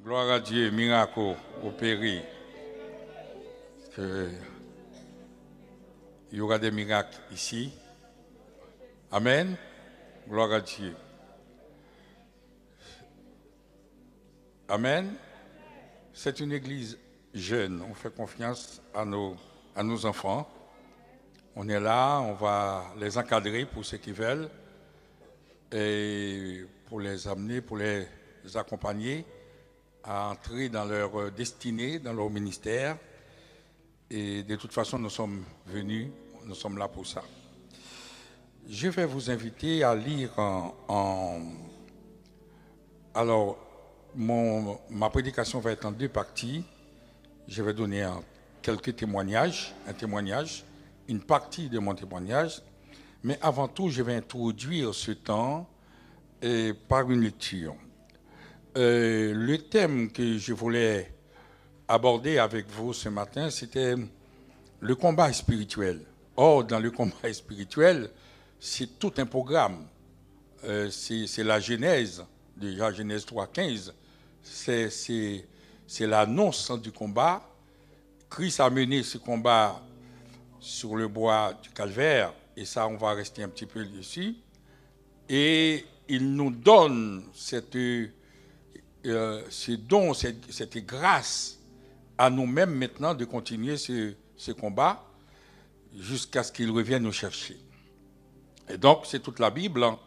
Gloire à Dieu, miracle opéré. Il y aura des miracles ici. Amen. Gloire à Dieu. Amen. C'est une église jeune. On fait confiance à nos enfants. On est là, on va les encadrer pour ceux qui veulent et pour les amener, pour les accompagner à entrer dans leur destinée, dans leur ministère. Et de toute façon, nous sommes venus, nous sommes là pour ça. Je vais vous inviter à lire Alors, ma prédication va être en deux parties. Je vais donner quelques témoignages, une partie de mon témoignage. Mais avant tout, je vais introduire ce temps par une lecture. Le thème que je voulais aborder avec vous ce matin, c'était le combat spirituel. Or, dans le combat spirituel, c'est tout un programme. C'est la Genèse, déjà Genèse 3,15. C'est l'annonce du combat. Christ a mené ce combat sur le bois du Calvaire, et ça, on va rester un petit peu dessus. Et il nous donne ce don, cette grâce à nous-mêmes maintenant de continuer ce combat jusqu'à ce qu'il revienne nous chercher. Et donc, c'est toute la Bible, hein,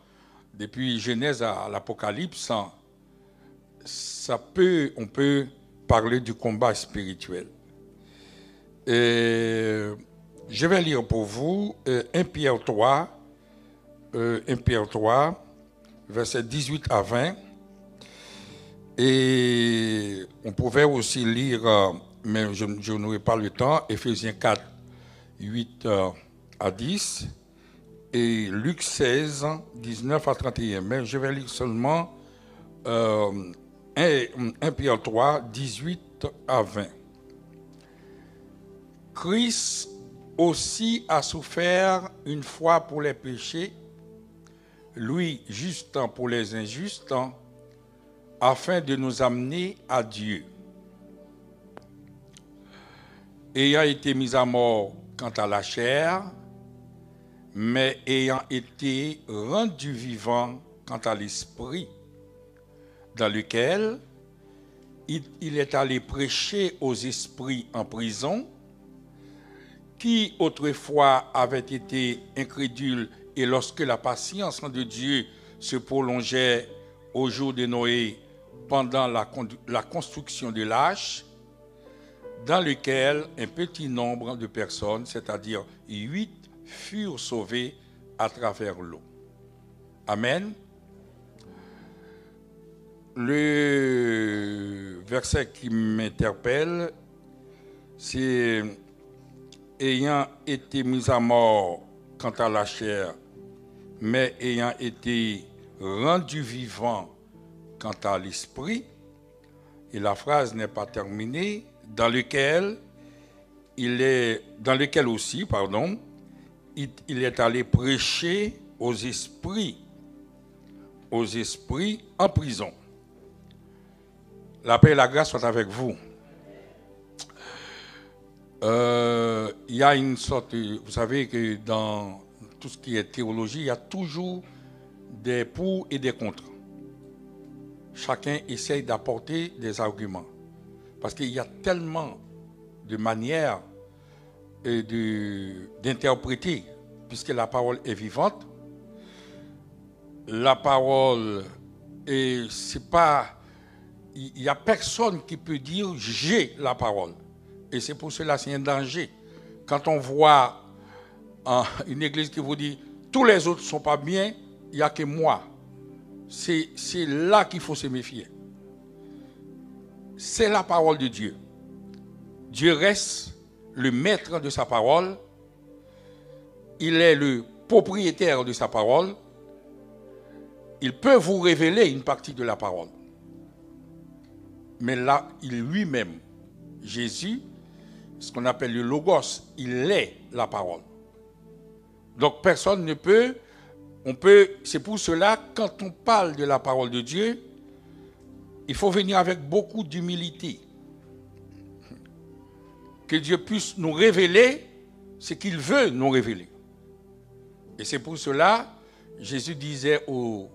depuis Genèse à l'Apocalypse, hein, on peut parler du combat spirituel. Et je vais lire pour vous 1 Pierre 3, versets 18 à 20. Et on pouvait aussi lire, mais je n'aurai pas le temps, Éphésiens 4, 8 à 10, et Luc 16, 19 à 31. Mais je vais lire seulement 1 Pierre 3, 18 à 20. Christ aussi a souffert une fois pour les péchés, lui juste pour les injustes, afin de nous amener à Dieu. Ayant été mis à mort quant à la chair, mais ayant été rendu vivant quant à l'esprit, dans lequel il est allé prêcher aux esprits en prison, qui autrefois avaient été incrédules, et lorsque la patience de Dieu se prolongeait au jour de Noé, pendant la construction de l'arche, dans lequel un petit nombre de personnes, c'est-à-dire 8, furent sauvées à travers l'eau. Amen. Le verset qui m'interpelle, c'est « Ayant été mis à mort quant à la chair, mais ayant été rendu vivant quant à l'esprit », et la phrase n'est pas terminée, dans lequel il est allé prêcher aux esprits en prison. La paix et la grâce soient avec vous. Il y a une sorte, vous savez que dans tout ce qui est théologie, il y a toujours des pour et des contre. Chacun essaye d'apporter des arguments. Parce qu'il y a tellement de manières d'interpréter, puisque la parole est vivante. La parole, c'est pas... Il n'y a personne qui peut dire « j'ai la parole ». Et c'est pour cela que c'est un danger. Quand on voit une église qui vous dit « tous les autres ne sont pas bien, il n'y a que moi ». C'est là qu'il faut se méfier. C'est la parole de Dieu. Dieu reste le maître de sa parole. Il est le propriétaire de sa parole. Il peut vous révéler une partie de la parole. Mais là, il lui-même, Jésus, ce qu'on appelle le logos, il est la parole. Donc personne ne peut... c'est pour cela, quand on parle de la parole de Dieu, il faut venir avec beaucoup d'humilité. Que Dieu puisse nous révéler ce qu'il veut nous révéler. Et c'est pour cela, Jésus disait aux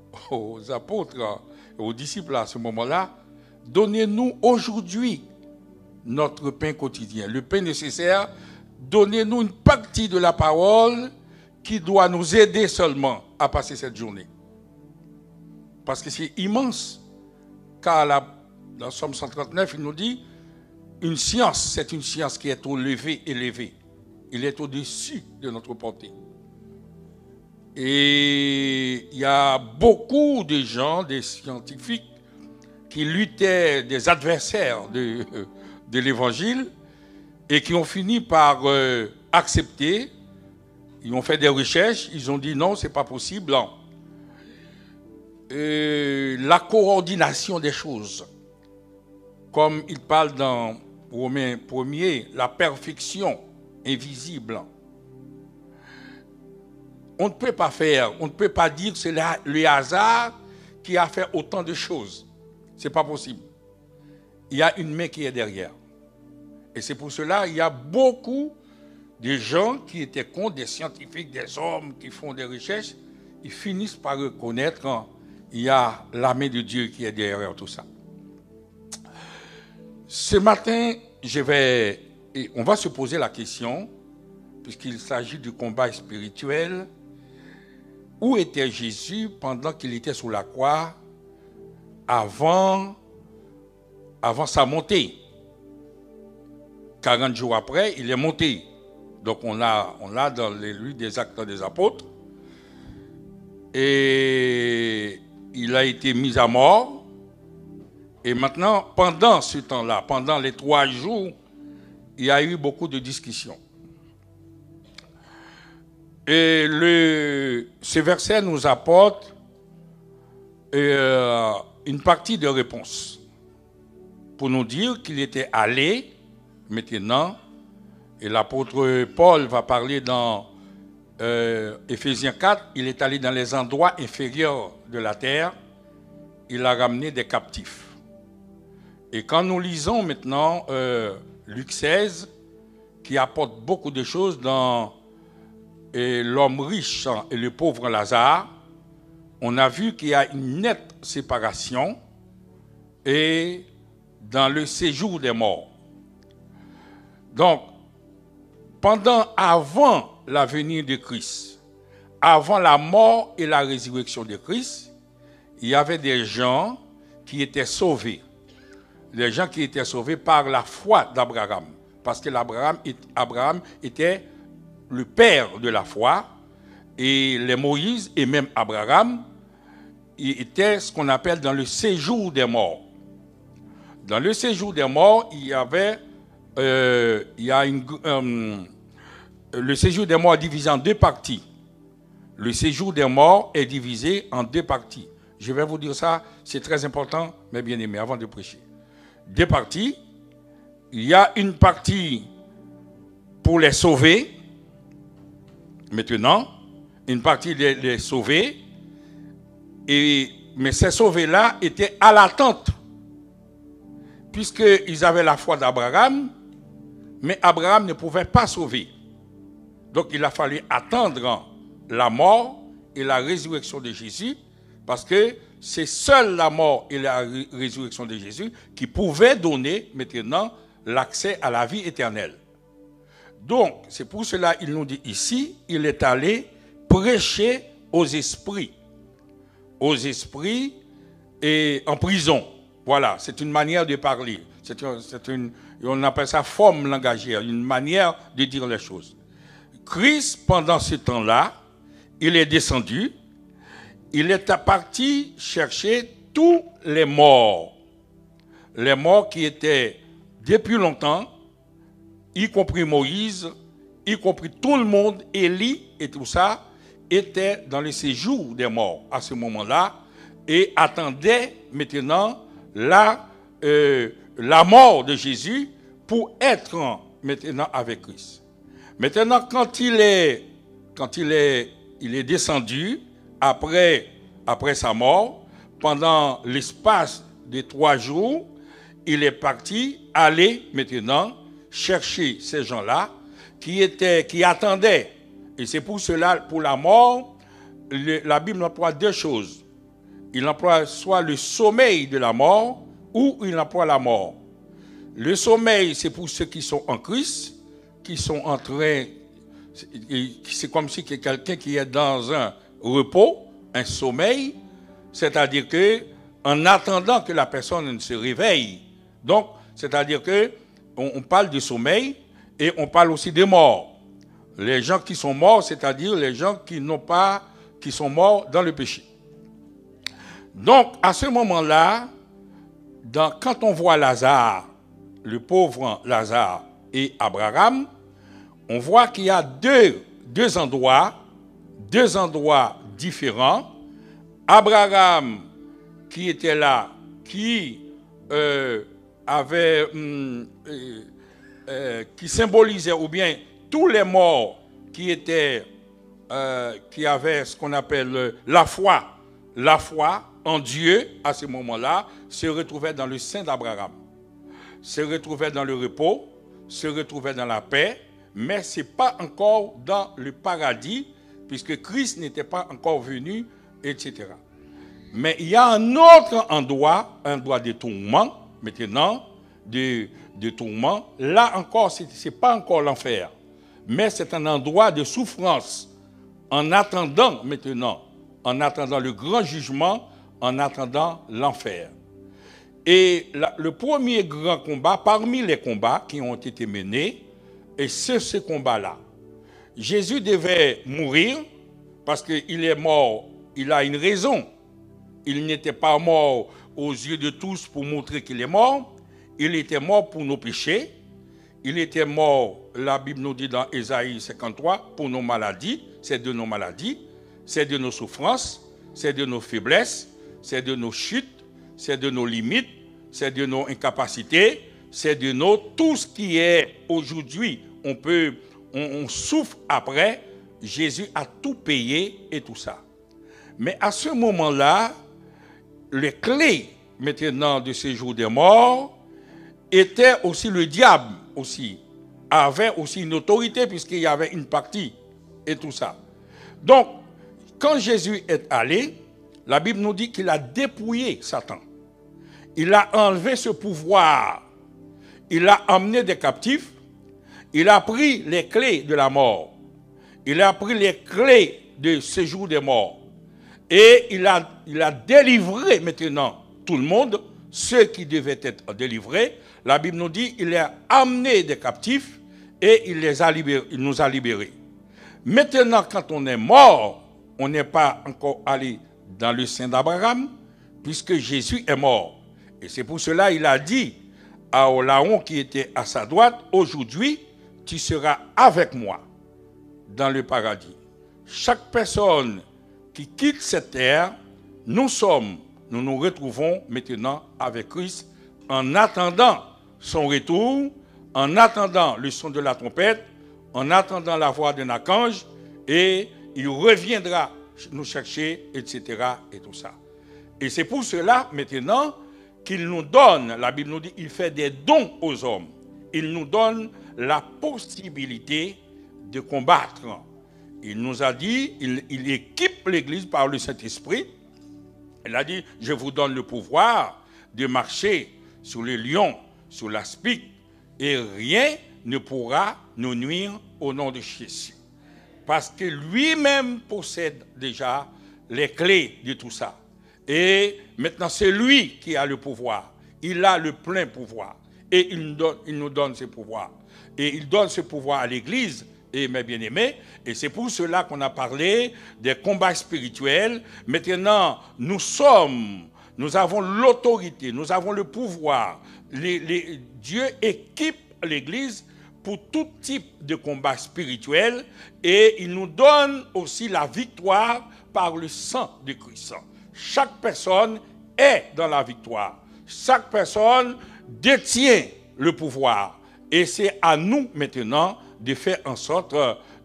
apôtres, aux disciples à ce moment-là, donnez-nous aujourd'hui notre pain quotidien, le pain nécessaire, donnez-nous une partie de la parole qui doit nous aider seulement à passer cette journée. Parce que c'est immense. Car dans Somme 139, il nous dit, une science, c'est une science qui est élevée. Il est au-dessus de notre portée. Et il y a beaucoup de gens, des scientifiques, qui luttaient, des adversaires de l'évangile, et qui ont fini par accepter. Ils ont fait des recherches, ils ont dit non, c'est pas possible. Non. La coordination des choses, comme il parle dans Romains 1er, la perfection invisible. On ne peut pas faire, on ne peut pas dire que c'est le hasard qui a fait autant de choses. Ce n'est pas possible. Il y a une main qui est derrière. Et c'est pour cela qu'il y a beaucoup de gens qui étaient contre, des scientifiques, des hommes qui font des recherches, ils finissent par reconnaître qu'il y a la main de Dieu qui est derrière tout ça. Ce matin, on va se poser la question, puisqu'il s'agit du combat spirituel, où était Jésus pendant qu'il était sur la croix, avant sa montée? 40 jours après, il est monté. Donc on l'a dans les livres des Actes des Apôtres. Et il a été mis à mort. Et maintenant, pendant ce temps-là, pendant les 3 jours, il y a eu beaucoup de discussions. Et ce verset nous apporte une partie de réponse pour nous dire qu'il était allé maintenant, et l'apôtre Paul va parler dans Éphésiens 4, il est allé dans les endroits inférieurs de la terre, il a ramené des captifs. Et quand nous lisons maintenant Luc 16, qui apporte beaucoup de choses dans l'homme riche et le pauvre Lazare, on a vu qu'il y a une nette séparation et dans le séjour des morts. Donc, avant la venue de Christ, avant la mort et la résurrection de Christ, il y avait des gens qui étaient sauvés. Les gens qui étaient sauvés par la foi d'Abraham. Parce que Abraham était le père de la foi. Et les Moïse et même Abraham étaient ce qu'on appelle dans le séjour des morts. Dans le séjour des morts, il y avait... le séjour des morts est divisé en 2 parties. Le séjour des morts est divisé en 2 parties. Je vais vous dire ça, c'est très important, mes bien-aimés, avant de prêcher. 2 parties. Il y a une partie pour les sauver. Maintenant, une partie les sauver. Mais ces sauvés-là étaient à l'attente. Puisqu'ils avaient la foi d'Abraham, mais Abraham ne pouvait pas sauver. Donc il a fallu attendre la mort et la résurrection de Jésus, parce que c'est seule la mort et la résurrection de Jésus qui pouvaient donner maintenant l'accès à la vie éternelle. Donc, c'est pour cela qu'il nous dit ici, il est allé prêcher aux esprits et en prison. Voilà, c'est une manière de parler. On appelle ça forme langagière, une manière de dire les choses. Christ, pendant ce temps-là, il est descendu, il est parti chercher tous les morts qui étaient depuis longtemps, y compris Moïse, y compris tout le monde, Élie et tout ça, étaient dans le séjour des morts à ce moment-là et attendaient maintenant la mort de Jésus pour être maintenant avec Christ. Maintenant, quand il est descendu après sa mort, pendant l'espace de 3 jours, il est parti aller maintenant chercher ces gens-là qui attendaient. Et c'est pour cela, pour la mort, la Bible emploie 2 choses. Il emploie soit le sommeil de la mort ou il emploie la mort. Le sommeil, c'est pour ceux qui sont en Christ, qui sont en train, c'est comme si quelqu'un qui est dans un repos, un sommeil, c'est-à-dire que en attendant que la personne ne se réveille. Donc, c'est-à-dire que on parle de sommeil et on parle aussi des morts. Les gens qui sont morts, c'est-à-dire les gens qui sont morts dans le péché. Donc, à ce moment-là, quand on voit Lazare, le pauvre Lazare et Abraham, on voit qu'il y a deux endroits différents. Abraham, qui était là, qui qui symbolisait, ou bien tous les morts qui avaient ce qu'on appelle la foi en Dieu, à ce moment-là, se retrouvaient dans le sein d'Abraham, se retrouvaient dans le repos, se retrouvaient dans la paix, mais ce n'est pas encore dans le paradis, puisque Christ n'était pas encore venu, etc. Mais il y a un autre endroit de tourment, maintenant, de tourment. Là encore, ce n'est pas encore l'enfer, mais c'est un endroit de souffrance, en attendant maintenant, en attendant le grand jugement, en attendant l'enfer. Et le premier grand combat, parmi les combats qui ont été menés, et c'est ce combat-là. Jésus devait mourir parce qu'il est mort, il a une raison. Il n'était pas mort aux yeux de tous pour montrer qu'il est mort. Il était mort pour nos péchés. Il était mort, la Bible nous dit dans Ésaïe 53, pour nos maladies. C'est de nos maladies, c'est de nos souffrances, c'est de nos faiblesses, c'est de nos chutes, c'est de nos limites, c'est de nos incapacités, c'est de tout ce qui est aujourd'hui. On souffre après. Jésus a tout payé et tout ça. Mais à ce moment-là, les clés maintenant de ce jour des morts étaient aussi le diable aussi, avait aussi une autorité puisqu'il y avait une partie et tout ça. Donc, quand Jésus est allé, la Bible nous dit qu'il a dépouillé Satan. Il a enlevé ce pouvoir. Il a emmené des captifs. Il a pris les clés de la mort. Il a pris les clés de ce jour des morts. Et il a délivré maintenant tout le monde, ceux qui devaient être délivrés. La Bible nous dit qu'il a amené des captifs et il nous a libérés. Maintenant, quand on est mort, on n'est pas encore allé dans le sein d'Abraham, puisque Jésus est mort. Et c'est pour cela qu'il a dit à Olaon qui était à sa droite, aujourd'hui, tu seras avec moi dans le paradis. Chaque personne qui quitte cette terre, nous nous retrouvons maintenant avec Christ en attendant son retour, en attendant le son de la trompette, en attendant la voix d'un archange, et il reviendra nous chercher, etc. et tout ça. Et c'est pour cela maintenant qu'il nous donne, la Bible nous dit, il fait des dons aux hommes. Il nous donne la possibilité de combattre. Il nous a dit, il équipe l'Église par le Saint-Esprit. Il a dit, je vous donne le pouvoir de marcher sur les lions, sur l'aspic, et rien ne pourra nous nuire au nom de Jésus. Parce que lui-même possède déjà les clés de tout ça. Et maintenant, c'est lui qui a le pouvoir. Il a le plein pouvoir. Et il nous donne ce pouvoir. Et il donne ce pouvoir à l'Église, et mes bien-aimés, et c'est pour cela qu'on a parlé des combats spirituels. Maintenant, nous avons l'autorité, nous avons le pouvoir. Dieu équipe l'Église pour tout type de combat spirituel, et il nous donne aussi la victoire par le sang de Christ. Chaque personne est dans la victoire. Chaque personne détient le pouvoir. Et c'est à nous maintenant de faire en sorte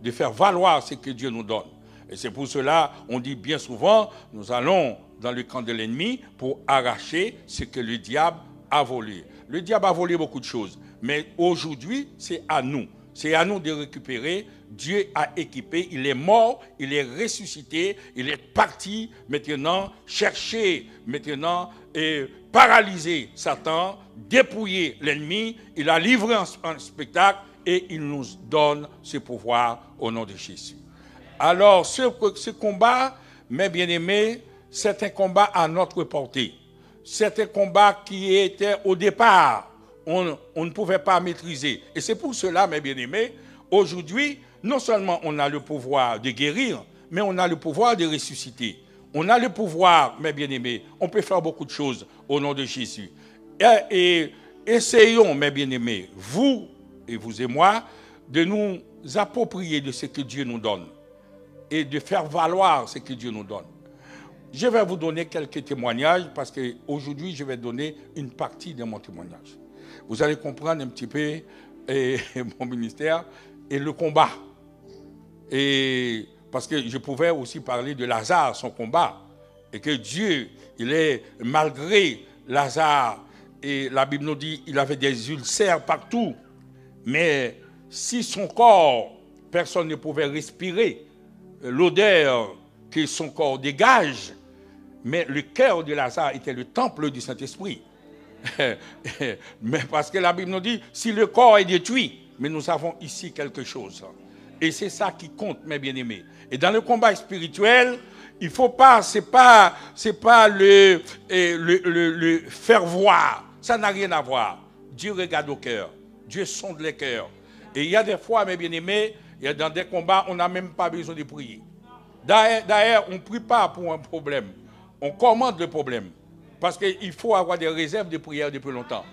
de faire valoir ce que Dieu nous donne. Et c'est pour cela, on dit bien souvent, nous allons dans le camp de l'ennemi pour arracher ce que le diable a volé. Le diable a volé beaucoup de choses, mais aujourd'hui, c'est à nous. C'est à nous de récupérer. Dieu a équipé, il est mort, il est ressuscité, il est parti maintenant chercher, maintenant et paralyser Satan, dépouiller l'ennemi. Il a livré un spectacle et il nous donne ce pouvoir au nom de Jésus. Alors, ce combat, mes bien-aimés, c'est un combat à notre portée. C'est un combat qui était au départ, on ne pouvait pas maîtriser. Et c'est pour cela, mes bien-aimés, aujourd'hui, non seulement on a le pouvoir de guérir, mais on a le pouvoir de ressusciter. On a le pouvoir, mes bien-aimés, on peut faire beaucoup de choses au nom de Jésus. Et essayons, mes bien-aimés, vous et moi, de nous approprier de ce que Dieu nous donne et de faire valoir ce que Dieu nous donne. Je vais vous donner quelques témoignages parce qu'aujourd'hui, je vais donner une partie de mon témoignage. Vous allez comprendre un petit peu mon ministère et le combat. Et parce que je pouvais aussi parler de Lazare, son combat. Et que Dieu, il est, malgré Lazare, et la Bible nous dit il avait des ulcères partout. Mais si son corps, personne ne pouvait respirer l'odeur que son corps dégage, mais le cœur de Lazare était le temple du Saint-Esprit. Mais parce que la Bible nous dit, si le corps est détruit, mais nous avons ici quelque chose. Et c'est ça qui compte, mes bien-aimés. Et dans le combat spirituel, il ne faut pas, c'est pas le faire voir. Ça n'a rien à voir. Dieu regarde au cœur. Dieu sonde les cœurs. Et il y a des fois, mes bien-aimés, dans des combats, on n'a même pas besoin de prier. D'ailleurs, on ne prie pas pour un problème. On commande le problème. Parce qu'il faut avoir des réserves de prière depuis longtemps.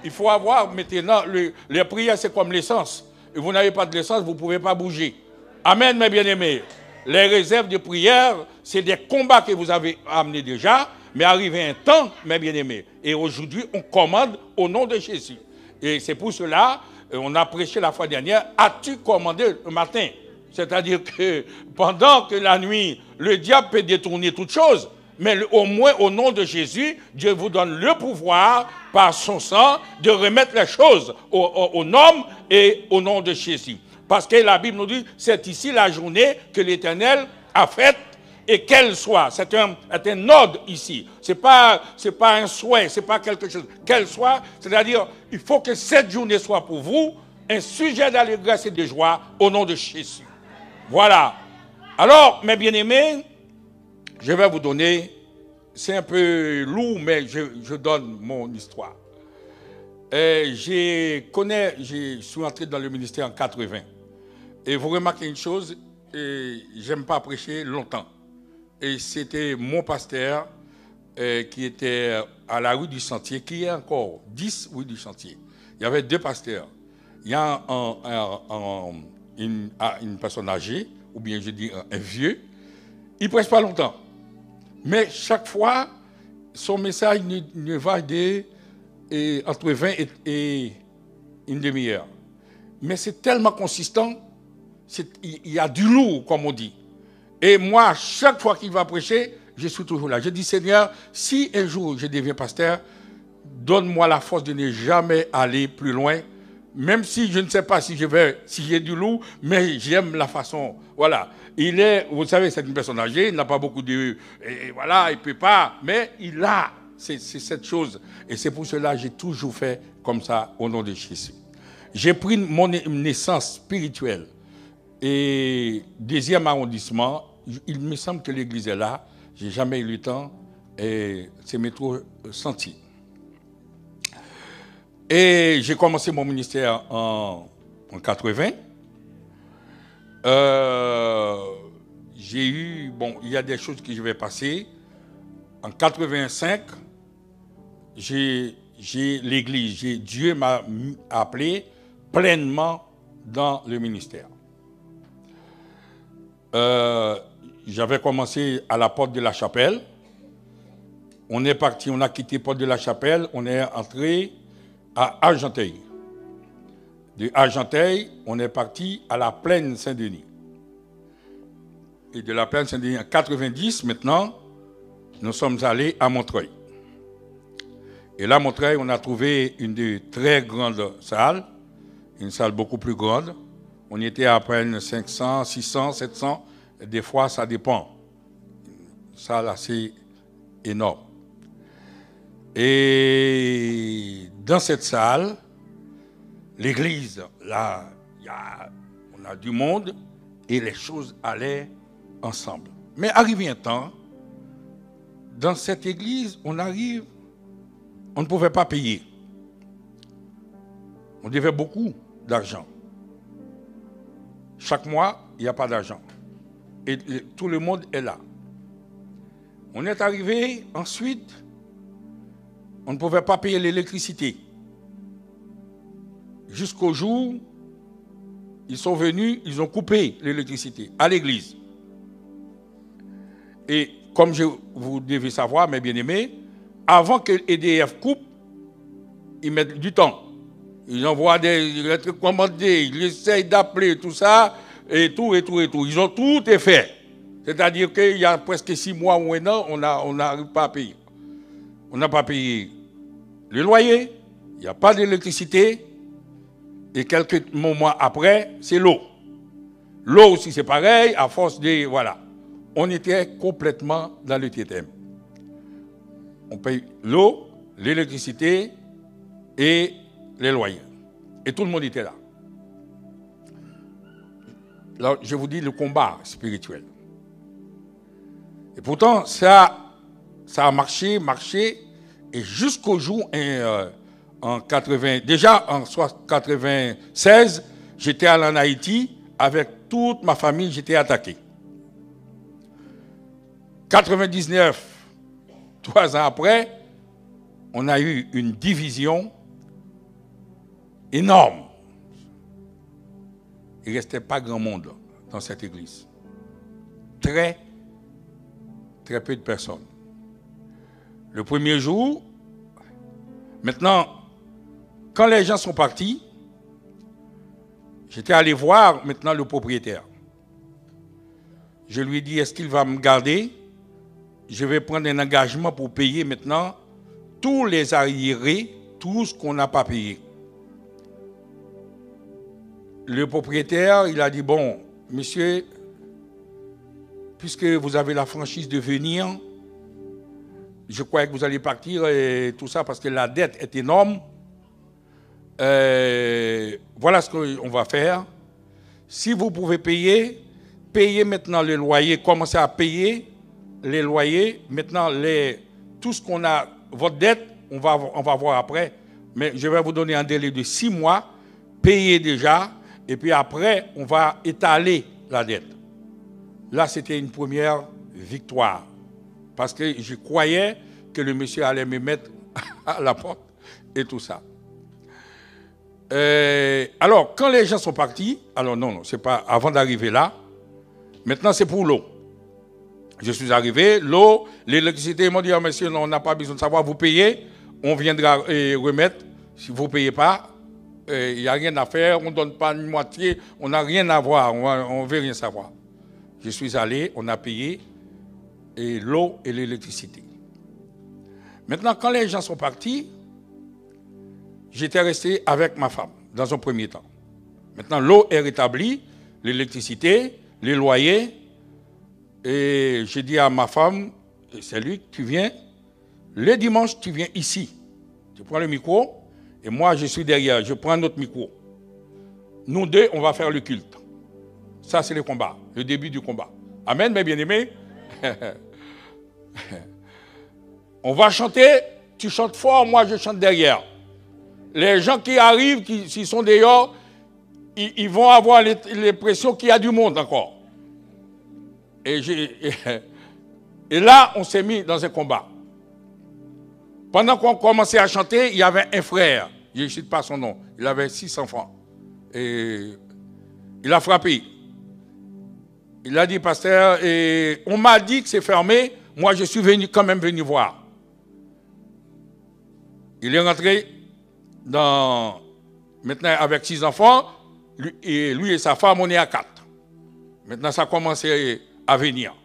Il faut avoir maintenant, les prières, c'est comme l'essence. Et vous n'avez pas de l'essence, vous ne pouvez pas bouger. Amen, mes bien-aimés. Les réserves de prière, c'est des combats que vous avez amenés déjà, mais arrivé un temps, mes bien-aimés. Et aujourd'hui, on commande au nom de Jésus. Et c'est pour cela, on a prêché la fois dernière, as-tu commandé le matin? C'est-à-dire que pendant que la nuit, le diable peut détourner toutes choses, mais au moins au nom de Jésus, Dieu vous donne le pouvoir par son sang de remettre les choses aux hommes et au nom de Jésus. Parce que la Bible nous dit, c'est ici la journée que l'Éternel a faite et qu'elle soit. C'est un ordre ici. C'est pas un souhait, c'est pas quelque chose. Qu'elle soit, c'est-à-dire, il faut que cette journée soit pour vous un sujet d'allégresse et de joie au nom de Jésus. Voilà. Alors, mes bien-aimés, je vais vous donner, c'est un peu lourd, mais je donne mon histoire. Je suis entré dans le ministère en 80. Et vous remarquez une chose, j'aime pas prêcher longtemps. Et c'était mon pasteur qui était à la rue du Sentier, qui est encore 10 rue du Sentier. Il y avait deux pasteurs. Il y a une personne âgée, ou bien je dis un vieux. Il ne prêche pas longtemps. Mais chaque fois, son message ne va entre 20 et une demi-heure. Mais c'est tellement consistant, il y a du lourd, comme on dit. Et moi, chaque fois qu'il va prêcher, je suis toujours là. Je dis, Seigneur, si un jour je deviens pasteur, donne-moi la force de ne jamais aller plus loin, même si je ne sais pas si j'ai du lourd, mais j'aime la façon. Voilà. Vous savez, c'est une personne âgée, il n'a pas beaucoup de... Et voilà, il ne peut pas, mais il a, c'est cette chose. Et c'est pour cela que j'ai toujours fait comme ça, au nom de Jésus. J'ai pris mon naissance spirituelle. Et 2e arrondissement, il me semble que l'église est là. Je n'ai jamais eu le temps. Et c'est métro senti. Et j'ai commencé mon ministère en 80. J'ai eu, il y a des choses que je vais passer. En 85, j'ai l'église, Dieu m'a appelé pleinement dans le ministère. J'avais commencé à la porte de la chapelle. On est parti, on a quitté porte de la chapelle, on est entré à Argenteuil. De Argenteuil, on est parti à la plaine Saint-Denis. Et de la plaine Saint-Denis en 90, maintenant, nous sommes allés à Montreuil. Et là, à Montreuil, on a trouvé une de très grandes salles, une salle beaucoup plus grande. On y était à peine 500, 600, 700. Des fois, ça dépend. Une salle assez énorme. Et dans cette salle, l'église, là, on a du monde et les choses allaient ensemble. Mais arrivé un temps, dans cette église, on ne pouvait pas payer. On devait beaucoup d'argent. Chaque mois, il n'y a pas d'argent. Et tout le monde est là. On est arrivé, ensuite, on ne pouvait pas payer l'électricité. Jusqu'au jour, ils sont venus, ils ont coupé l'électricité à l'église. Et comme vous devez savoir, mes bien-aimés, avant que EDF coupe, ils mettent du temps. Ils envoient des lettres commandées, ils essayent d'appeler tout ça, et tout. Ils ont tout fait. C'est-à-dire qu'il y a presque 6 mois ou un an, on n'arrive pas à payer. On n'a pas payé le loyer, il n'y a pas d'électricité, et quelques moments après, c'est l'eau. L'eau aussi, c'est pareil, à force de... Voilà. On était complètement dans le TTM. On paye l'eau, l'électricité et les loyers. Et tout le monde était là. Là, je vous dis le combat spirituel. Et pourtant, ça a marché, et jusqu'au jour en 80, déjà en 96, j'étais allé en Haïti, avec toute ma famille, j'étais attaqué. 99, 3 ans après, on a eu une division énorme. Il ne restait pas grand monde dans cette église. Très peu de personnes. Le premier jour, maintenant, quand les gens sont partis, j'étais allé voir maintenant le propriétaire. Je lui ai dit, est-ce qu'il va me garder? Je vais prendre un engagement pour payer maintenant tous les arriérés, tout ce qu'on n'a pas payé. Le propriétaire, il a dit, bon, monsieur, puisque vous avez la franchise de venir, je croyais que vous allez partir et tout ça parce que la dette est énorme. Voilà ce qu'on va faire. Si vous pouvez payer, payez maintenant le loyer, commencez à payer les loyers. Maintenant, tout ce qu'on a, votre dette, on va voir après. Mais je vais vous donner un délai de 6 mois, payez déjà, et puis après, on va étaler la dette. Là, c'était une première victoire. Parce que je croyais que le monsieur allait me mettre à la porte et tout ça. Alors, quand les gens sont partis, alors non, c'est pas avant d'arriver là. Maintenant, c'est pour l'eau. Je suis arrivé, l'eau, l'électricité, ils m'ont dit, oh, monsieur, non, on n'a pas besoin de savoir, vous payez, on viendra remettre. Si vous ne payez pas, il n'y a rien à faire, on ne donne pas une moitié, on n'a rien à voir, on ne veut rien savoir. Je suis allé, on a payé et l'eau et l'électricité. Maintenant, quand les gens sont partis, j'étais resté avec ma femme dans un premier temps. Maintenant, l'eau est rétablie, l'électricité, les loyers. Et j'ai dit à ma femme, c'est lui, tu viens, le dimanche, tu viens ici. Tu prends le micro et moi, je suis derrière, je prends notre micro. Nous deux, on va faire le culte. Ça, c'est le combat, le début du combat. Amen, mes bien-aimés. On va chanter, tu chantes fort, moi je chante derrière. Les gens qui arrivent, s'ils sont dehors, ils vont avoir l'impression qu'il y a du monde encore. Et là, on s'est mis dans un combat. Pendant qu'on commençait à chanter, il y avait un frère, je ne cite pas son nom, il avait 6 enfants. Et il a frappé. Il a dit, pasteur, on m'a dit que c'est fermé, moi je suis quand même venu voir. Il est rentré maintenant avec 6 enfants, lui et sa femme, on est à 4. Maintenant ça a commencé à venir.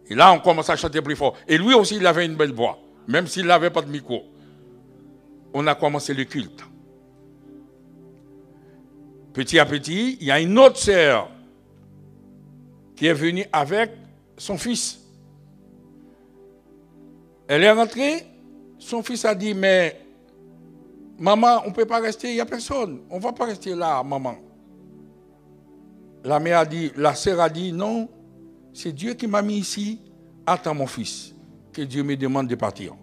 Et là, on commence à chanter plus fort. Et lui aussi, il avait une belle voix, même s'il n'avait pas de micro. On a commencé le culte. Petit à petit, il y a une autre sœur qui est venue avec son fils. Elle est rentrée, son fils a dit, mais maman, on ne peut pas rester, il n'y a personne. On ne va pas rester là, maman. La mère a dit, la sœur a dit, non, c'est Dieu qui m'a mis ici. Attends mon fils, que Dieu me demande de partir.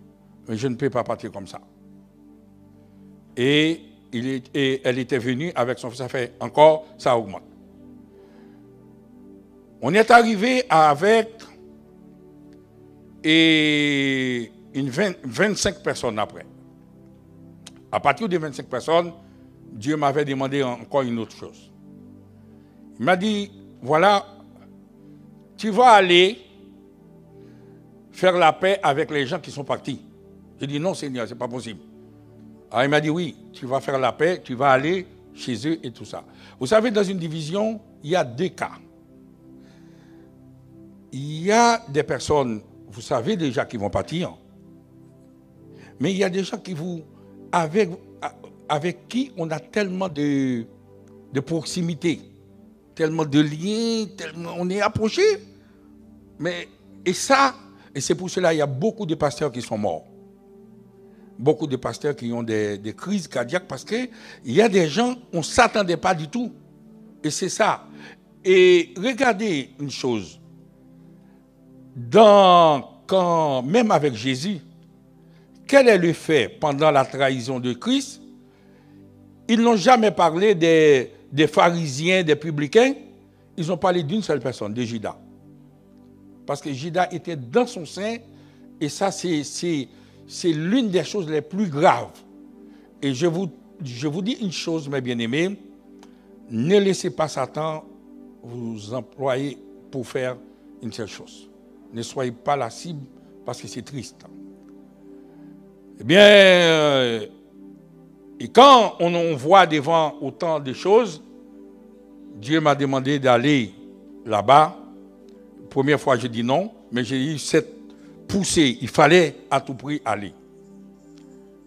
Mais je ne peux pas partir comme ça. Et elle était venue avec son fils, ça fait encore, ça augmente. On est arrivé avec 25 personnes après. À partir de 25 personnes, Dieu m'avait demandé encore une autre chose. Il m'a dit, voilà, tu vas aller faire la paix avec les gens qui sont partis. J'ai dit, non Seigneur, ce n'est pas possible. Alors il m'a dit, oui, tu vas faire la paix, tu vas aller chez eux et tout ça. Vous savez, dans une division, il y a deux cas. Il y a des personnes, vous savez déjà, qui vont partir. Mais il y a des gens qui vous, avec qui on a tellement de proximité, tellement de liens, tellement on est approché. Mais, et c'est pour cela qu'il y a beaucoup de pasteurs qui sont morts. Beaucoup de pasteurs qui ont des crises cardiaques parce qu'il y a des gens, on ne s'attendait pas du tout. Et c'est ça. Et regardez une chose. Même avec Jésus, quel est le fait pendant la trahison de Christ? Ils n'ont jamais parlé des pharisiens, des publicains. Ils ont parlé d'une seule personne, de Judas. Parce que Judas était dans son sein. Et ça, c'est l'une des choses les plus graves. Et je vous dis une chose, mes bien-aimés. Ne laissez pas Satan vous employer pour faire une seule chose. Ne soyez pas la cible parce que c'est triste. Eh bien, et quand on voit devant autant de choses, Dieu m'a demandé d'aller là-bas. Première fois, j'ai dit non, mais j'ai eu cette poussée. Il fallait à tout prix aller.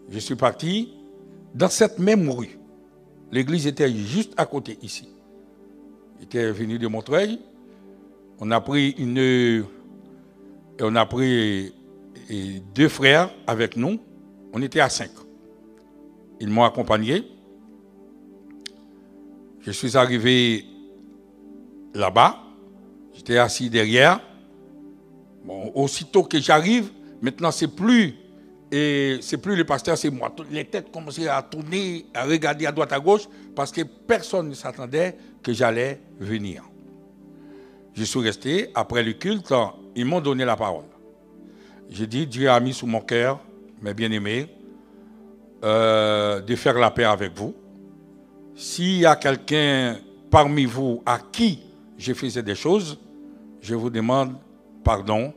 Je suis parti dans cette même rue. L'église était juste à côté ici. J'étais venu de Montreuil. On a pris deux frères avec nous. On était à 5. Ils m'ont accompagné. Je suis arrivé là-bas. J'étais assis derrière. Bon, aussitôt que j'arrive, maintenant c'est plus le pasteur, c'est moi. Les têtes commençaient à tourner, à regarder à droite à gauche, parce que personne ne s'attendait que j'allais venir. Je suis resté. Après le culte, ils m'ont donné la parole. J'ai dit, Dieu a mis sous mon cœur, mes bien-aimés, de faire la paix avec vous. S'il y a quelqu'un parmi vous à qui je faisais des choses, je vous demande pardon,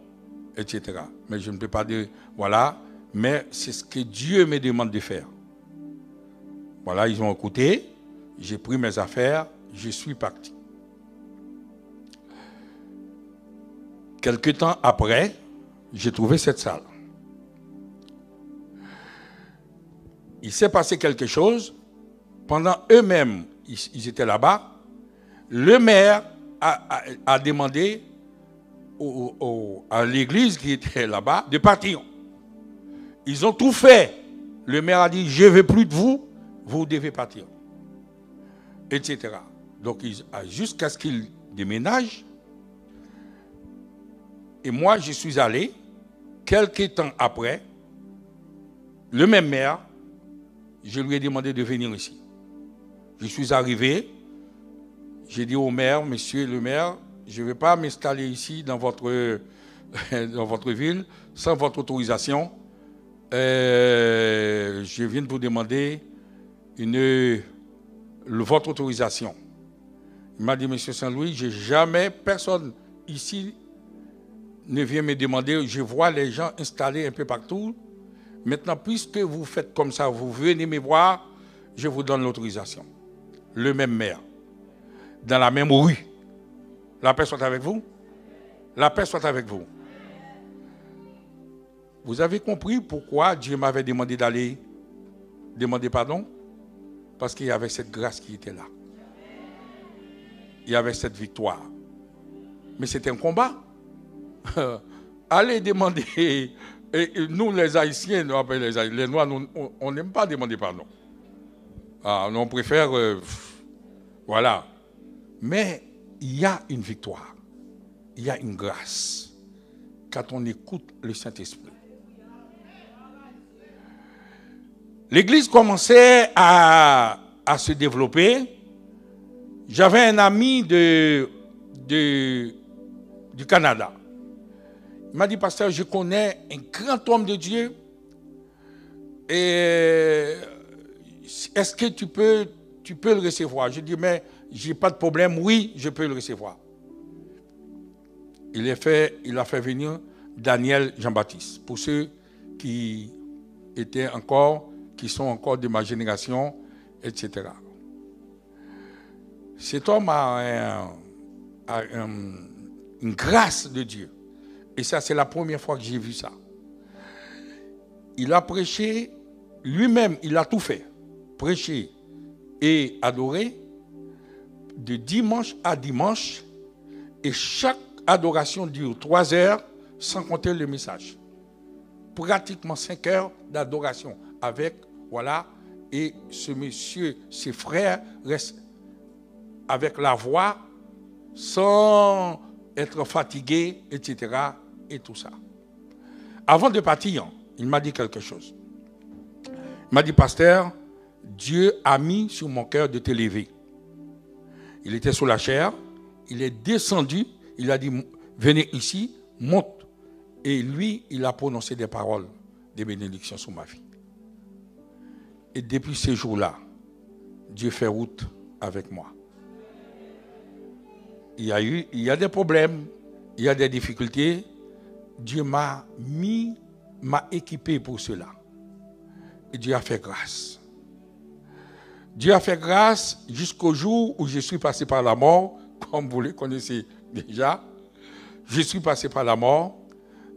etc. Mais je ne peux pas dire, voilà, mais c'est ce que Dieu me demande de faire. Voilà, ils ont écouté, j'ai pris mes affaires, je suis parti. Quelque temps après, j'ai trouvé cette salle. Il s'est passé quelque chose. Pendant eux-mêmes, ils étaient là-bas. Le maire a demandé à l'église qui était là-bas de partir. Ils ont tout fait. Le maire a dit, je ne veux plus de vous, vous devez partir. Etc. Donc, jusqu'à ce qu'ils déménagent. Et moi, je suis allé, quelques temps après, le même maire, je lui ai demandé de venir ici. Je suis arrivé, j'ai dit au maire, monsieur le maire, je ne vais pas m'installer ici dans votre ville sans votre autorisation. Je viens de vous demander votre autorisation. Il m'a dit, monsieur Saint-Louis, personne ici ne vient me demander, je vois les gens installés un peu partout. Maintenant, puisque vous faites comme ça, vous venez me voir, je vous donne l'autorisation. Le même maire, dans la même rue. La paix soit avec vous. La paix soit avec vous. Vous avez compris pourquoi Dieu m'avait demandé d'aller demander pardon? Parce qu'il y avait cette grâce qui était là. Il y avait cette victoire. Mais c'était un combat. Allez demander. Et nous, les Haïtiens, les Noirs, on n'aime pas demander pardon. On préfère. Voilà. Mais il y a une victoire. Il y a une grâce. Quand on écoute le Saint-Esprit. L'Église commençait à se développer. J'avais un ami du Canada. Il m'a dit, pasteur, je connais un grand homme de Dieu. Et est-ce que tu peux le recevoir? Je dis, mais je n'ai pas de problème. Oui, je peux le recevoir. Il a fait venir Daniel Jean-Baptiste. Pour ceux qui sont encore de ma génération, etc. Cet homme a une grâce de Dieu. Et ça, c'est la première fois que j'ai vu ça. Il a prêché, lui-même, il a tout fait. Prêcher et adorer, de dimanche à dimanche, et chaque adoration dure 3 heures, sans compter le message. Pratiquement 5 heures d'adoration avec, voilà, et ce monsieur, ses frères restent avec la voix, sans être fatigués, etc., et tout ça. Avant de partir, il m'a dit quelque chose. Il m'a dit, pasteur, Dieu a mis sur mon cœur de te lever. Il était sous la chair, il est descendu, il a dit, venez ici, monte. Et lui, il a prononcé des paroles de bénédiction sur ma vie. Et depuis ces jours-là, Dieu fait route avec moi. Il y a des problèmes, il y a des difficultés. Dieu m'a équipé pour cela. Et Dieu a fait grâce. Dieu a fait grâce jusqu'au jour où je suis passé par la mort, comme vous le connaissez déjà. Je suis passé par la mort.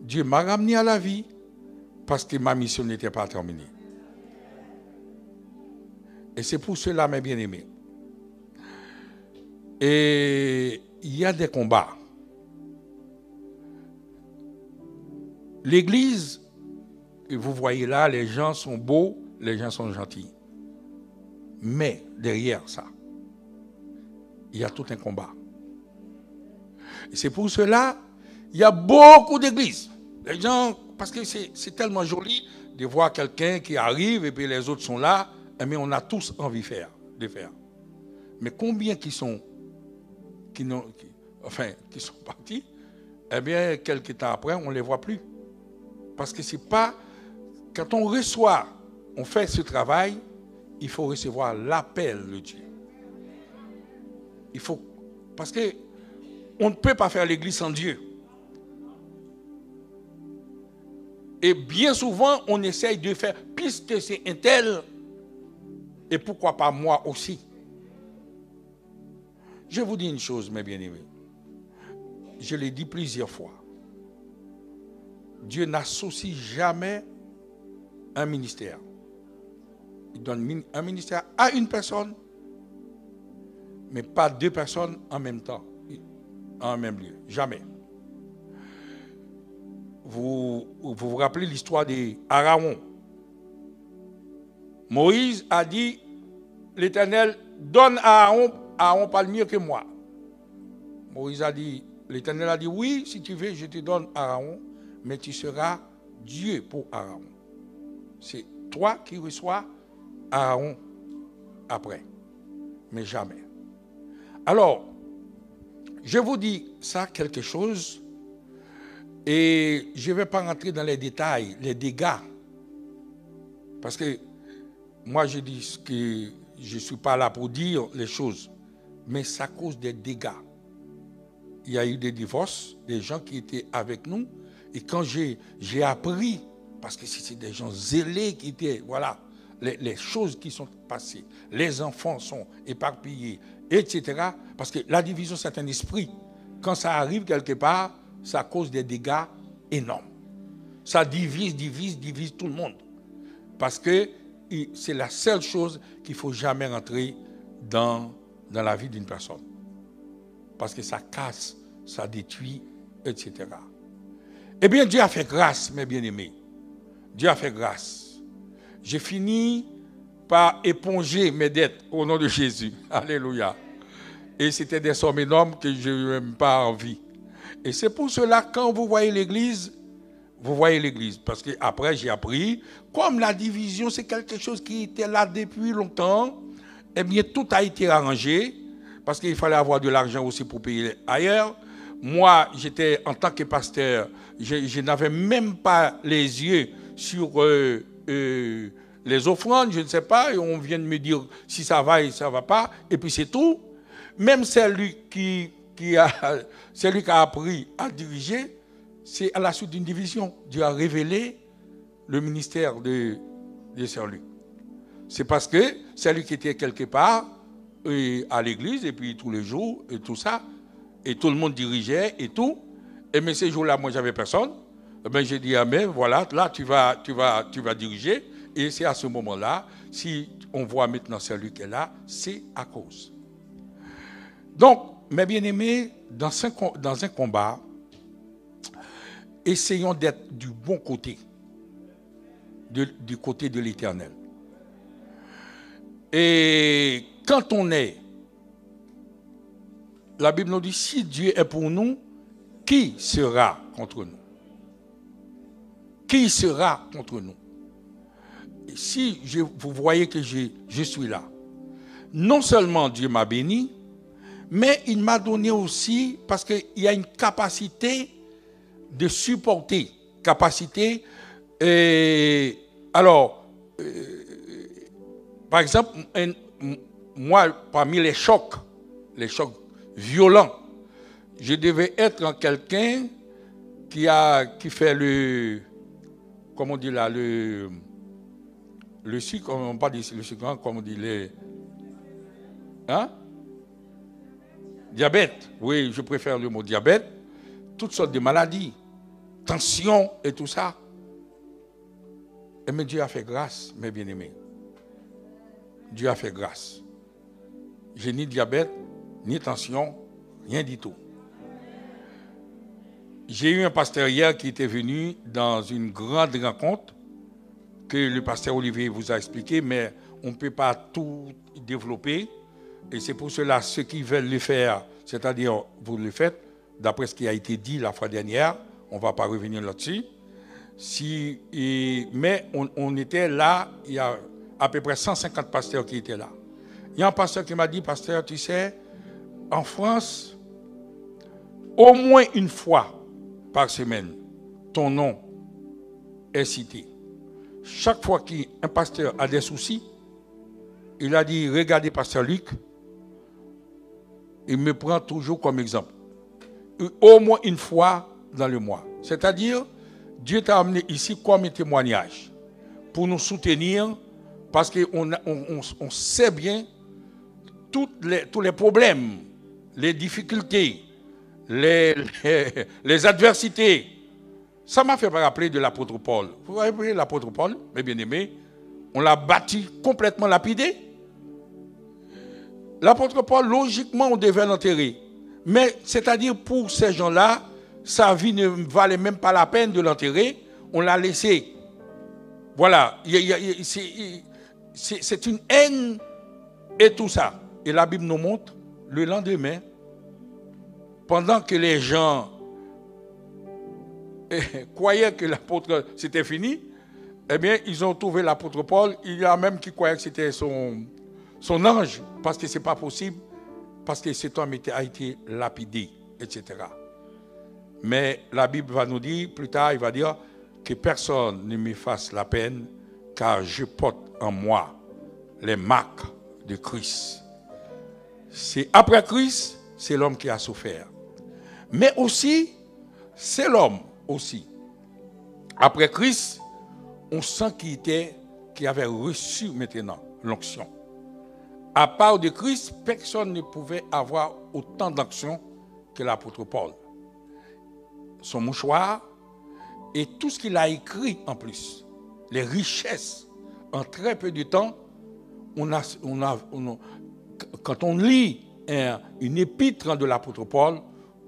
Dieu m'a ramené à la vie parce que ma mission n'était pas terminée. Et c'est pour cela, mes bien-aimés. Et il y a des combats. L'église, vous voyez là, les gens sont beaux, les gens sont gentils. Mais derrière ça, il y a tout un combat. Et c'est pour cela, il y a beaucoup d'églises. Les gens, parce que c'est tellement joli de voir quelqu'un qui arrive et puis les autres sont là, mais on a tous envie de faire. Mais combien qui sont partis, eh bien, quelques temps après, on ne les voit plus. Parce que c'est pas, quand on reçoit, on fait ce travail, il faut recevoir l'appel de Dieu. Parce que on ne peut pas faire l'église sans Dieu. Et bien souvent, on essaye de faire, puisque c'est un tel, et pourquoi pas moi aussi. Je vous dis une chose, mes bien-aimés. Je l'ai dit plusieurs fois. Dieu n'associe jamais un ministère. Il donne un ministère à une personne, mais pas 2 personnes en même temps, en même lieu. Jamais. Vous vous rappelez l'histoire d'Aaron. Moïse a dit, l'Éternel donne à Aaron parle mieux que moi. Moïse a dit, l'Éternel a dit, oui, si tu veux, je te donne Aaron, mais tu seras Dieu pour Aaron. C'est toi qui reçois Aaron après, mais jamais. Alors, je vous dis ça quelque chose, et je ne vais pas rentrer dans les détails, les dégâts, parce que moi je dis que je ne suis pas là pour dire les choses, mais ça cause des dégâts. Il y a eu des divorces, des gens qui étaient avec nous, et quand j'ai appris, parce que c'est des gens zélés qui étaient, voilà, les choses qui sont passées, les enfants sont éparpillés, etc. Parce que la division, c'est un esprit. Quand ça arrive quelque part, ça cause des dégâts énormes. Ça divise tout le monde. Parce que c'est la seule chose qu'il ne faut jamais rentrer dans la vie d'une personne. Parce que ça casse, ça détruit, etc. Eh bien, Dieu a fait grâce, mes bien-aimés. Dieu a fait grâce. J'ai fini par éponger mes dettes au nom de Jésus. Alléluia. Et c'était des sommes énormes que je n'ai même pas envie. Et c'est pour cela, quand vous voyez l'église, parce qu'après j'ai appris, comme la division c'est quelque chose qui était là depuis longtemps, eh bien tout a été arrangé, parce qu'il fallait avoir de l'argent aussi pour payer ailleurs. Moi, j'étais en tant que pasteur, je n'avais même pas les yeux sur les offrandes, je ne sais pas, et on vient de me dire si ça va et ça ne va pas, et puis c'est tout. Même celui qui a appris à diriger, c'est à la suite d'une division. Dieu a révélé le ministère de Saint-Luc. C'est parce que celui qui était quelque part à l'église, et puis tous les jours, et tout ça, et tout le monde dirigeait, et tout. Et mais ces jours-là, moi, j'avais personne. Et bien, j'ai dit, ah, mais voilà, là, tu vas diriger. Et c'est à ce moment-là, si on voit maintenant celui qui est là, c'est à cause. Donc, mes bien-aimés, dans un combat, essayons d'être du bon côté, du côté de l'Éternel. Et quand on est, la Bible nous dit, si Dieu est pour nous, qui sera contre nous? Qui sera contre nous? Et si vous voyez que je suis là, non seulement Dieu m'a béni, mais il m'a donné aussi, parce qu'il y a une capacité de supporter, par exemple, moi, parmi les chocs violents, je devais être quelqu'un qui fait comment on dit là, le sucre, on parle de le sucre, comme on dit diabète, oui, je préfère le mot diabète, toutes sortes de maladies, tension et tout ça. Et mais Dieu a fait grâce, mes bien-aimés. Dieu a fait grâce. J'ai ni diabète, ni tension, rien du tout. J'ai eu un pasteur hier qui était venu dans une grande rencontre que le pasteur Olivier vous a expliqué, mais on ne peut pas tout développer. Et c'est pour cela, ceux qui veulent le faire, c'est-à-dire vous le faites, d'après ce qui a été dit la fois dernière, on ne va pas revenir là-dessus. Mais on était là, il y a à peu près 150 pasteurs qui étaient là. Il y a un pasteur qui m'a dit, pasteur, tu sais, en France, au moins une fois par semaine, ton nom est cité. Chaque fois qu'un pasteur a des soucis, il a dit, regardez pasteur Luc, il me prend toujours comme exemple. Au moins une fois dans le mois. C'est-à-dire, Dieu t'a amené ici comme un témoignage pour nous soutenir parce qu'on sait bien tous les problèmes, les difficultés, les adversités. Ça m'a fait rappeler de l'apôtre Paul. Vous vous rappelez l'apôtre Paul, mes bien-aimés, on l'a bâti complètement lapidé. L'apôtre Paul, logiquement, on devait l'enterrer. Mais, c'est-à-dire, pour ces gens-là, sa vie ne valait même pas la peine de l'enterrer. On l'a laissé. Voilà. C'est une haine et tout ça. Et la Bible nous montre, le lendemain, pendant que les gens croyaient que l'apôtre, c'était fini, eh bien, ils ont trouvé l'apôtre Paul. Il y a même qui croyaient que c'était son ange, parce que ce n'est pas possible, parce que cet homme a été lapidé, etc. Mais la Bible va nous dire, plus tard, il va dire que personne ne me fasse la peine, car je porte en moi les marques de Christ. C'est après Christ, c'est l'homme qui a souffert. Mais aussi, c'est l'homme aussi. Après Christ, on sent qu'il avait reçu maintenant l'onction. À part de Christ, personne ne pouvait avoir autant d'action que l'apôtre Paul. Son mouchoir, Et tout ce qu'il a écrit en plus, les richesses, en très peu de temps, quand on lit une épître de l'apôtre Paul,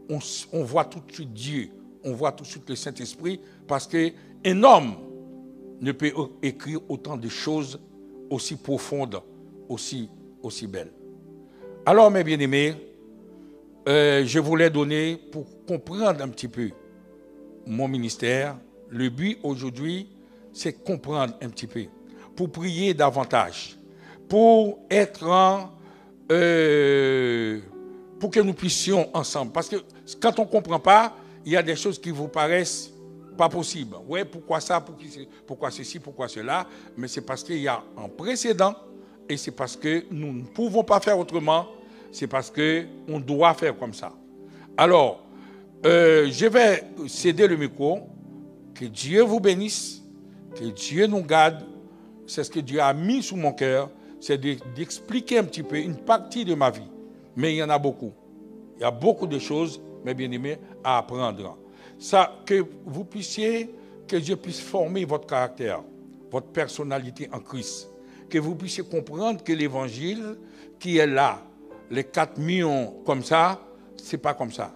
on voit tout de suite Dieu, on voit tout de suite le Saint-Esprit, parce qu'un homme ne peut écrire autant de choses aussi profondes, aussi belles. Alors, mes bien-aimés, je voulais donner, pour comprendre un petit peu mon ministère, le but aujourd'hui, c'est comprendre un petit peu, pour prier davantage, pour être pour que nous puissions ensemble. Parce que quand on ne comprend pas, il y a des choses qui vous paraissent pas possibles. Oui, pourquoi ça, pourquoi ceci, pourquoi cela? Mais c'est parce qu'il y a un précédent et c'est parce que nous ne pouvons pas faire autrement. C'est parce qu'on doit faire comme ça. Alors, je vais céder le micro. Que Dieu vous bénisse, que Dieu nous garde. C'est ce que Dieu a mis sous mon cœur, c'est d'expliquer un petit peu une partie de ma vie. Mais il y en a beaucoup. Il y a beaucoup de choses, mes bien-aimés, à apprendre. Ça, que vous puissiez, que Dieu puisse former votre caractère, votre personnalité en Christ. Que vous puissiez comprendre que l'évangile qui est là, les 4 millions comme ça, c'est pas comme ça.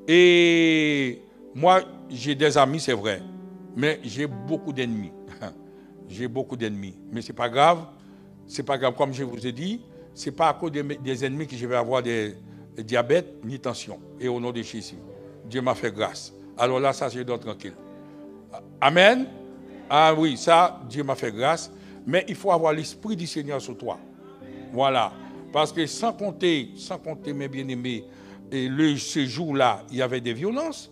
Et moi, j'ai des amis, c'est vrai, mais j'ai beaucoup d'ennemis. J'ai beaucoup d'ennemis. Mais ce n'est pas grave. Ce n'est pas grave, comme je vous ai dit, ce n'est pas à cause des ennemis que je vais avoir des diabète ni tension. Et au nom de Jésus, Dieu m'a fait grâce. Alors là, ça, je dors tranquille. Amen. Ah oui, ça, Dieu m'a fait grâce. Mais il faut avoir l'esprit du Seigneur sur toi. Voilà. Parce que sans compter mes bien-aimés, ce jour-là, il y avait des violences.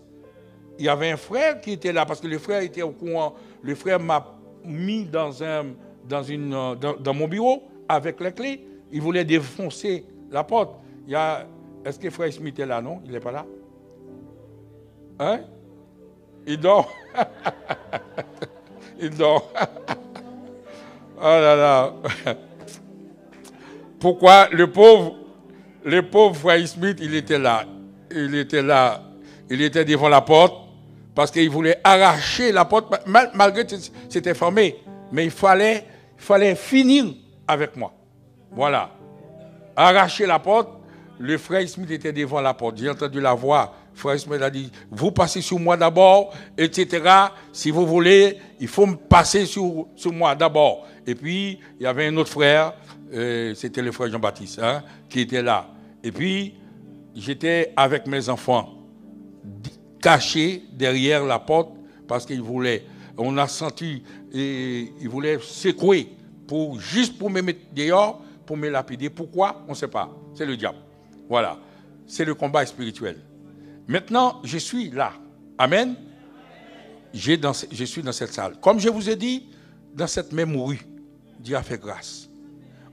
Il y avait un frère qui était là, parce que le frère était au courant. Le frère m'a mis dans mon bureau avec les clés. Il voulait défoncer la porte. Est-ce que frère Smith est là, non? Il n'est pas là? Hein? Il dort. Il dort. Oh là là. Pourquoi le pauvre frère Smith, il était là. Il était là. Il était devant la porte parce qu'il voulait arracher la porte, malgré que c'était fermé. Mais il fallait finir avec moi. Voilà. Arracher la porte. Le frère Smith était devant la porte. J'ai entendu la voix. Frère Smith a dit, vous passez sur moi d'abord, etc. Si vous voulez, il faut me passer sur moi d'abord. Et puis, il y avait un autre frère, c'était le frère Jean-Baptiste, qui était là. Et puis, j'étais avec mes enfants, cachés derrière la porte, parce qu'il voulait, on a senti, il voulait secouer, juste pour me mettre dehors, pour me lapider. Pourquoi? On ne sait pas. C'est le diable. Voilà. C'est le combat spirituel. Maintenant, je suis là. Amen. Je suis dans cette salle. Comme je vous ai dit, dans cette même rue, Dieu a fait grâce.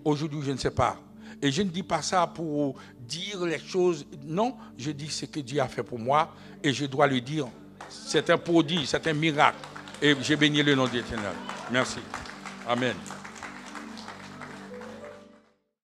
Aujourd'hui, je ne sais pas. Et je ne dis pas ça pour dire les choses. Non, je dis ce que Dieu a fait pour moi et je dois le dire. C'est un prodige, c'est un miracle. Et j'ai béni le nom de l'Éternel. Merci. Amen.